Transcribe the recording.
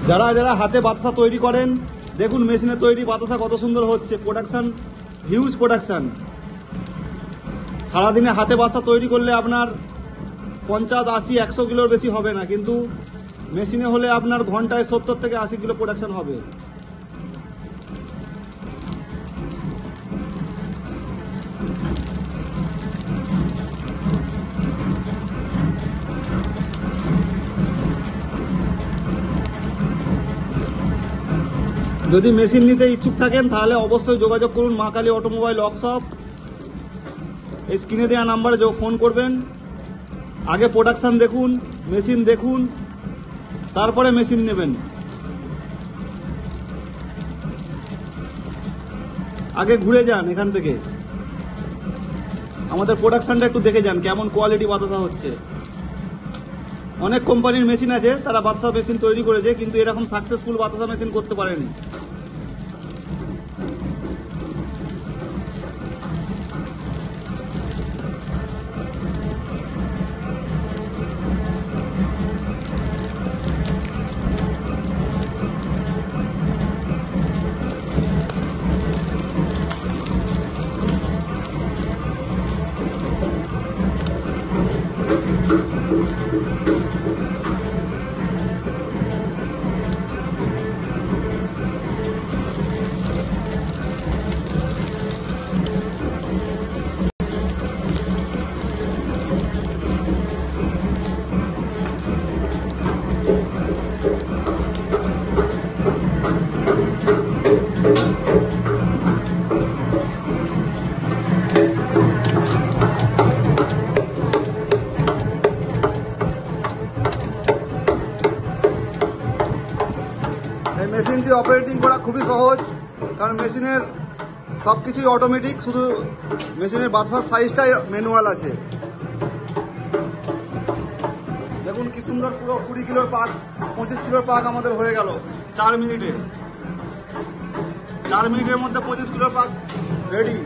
যারা যারা হাতে বাতাসা তৈরি করেন দেখুন মেশিনে তৈরি বাতাসা কত সুন্দর হচ্ছে। Production huge production. সারাদিনে হাতে বাতাসা তৈরি করলে আপনার 50, 80, 100 কিলোর বেশি হবে না, কিন্তু মেশিনে হলে আপনার ঘন্টায় 70 থেকে 80 কিলো প্রোডাকশন হবে। যদি মেশিন নিতে ইচ্ছুক থাকেন তাহলে অবশ্যই যোগাযোগ করুন মা কালী অটোমোবাইল ওয়ার্কশপ। এই স্ক্রিনে দেওয়া নাম্বারে ফোন করবেন। আগে প্রোডাকশন দেখুন, মেশিন দেখুন, তারপরে মেশিন নেবেন। আগে ঘুরে যান এখান থেকে, আমাদের প্রোডাকশনটা একটু দেখে যান কেমন কোয়ালিটি বাতাসা হচ্ছে। অনেক কোম্পানির মেশিন আছে, তারা বাতাসা মেশিন তৈরি করেছে, কিন্তু এরকম সাকসেসফুল বাতাসা মেশিন করতে পারেনি। মেশিনটি অপারেটিং করা খুবই সহজ, কারণ মেশিনের সবকিছুই অটোমেটিক, শুধু মেশিনের বাতাসার সাইজটাই ম্যানুয়াল আছে। দেখুন কি সুন্দর, পুরো 20 কিলোর পাক, 25 কিলোর পাক আমাদের হয়ে গেল 4 মিনিটে। 4 মিনিটের মধ্যে 25 কিলোর পাক রেডি।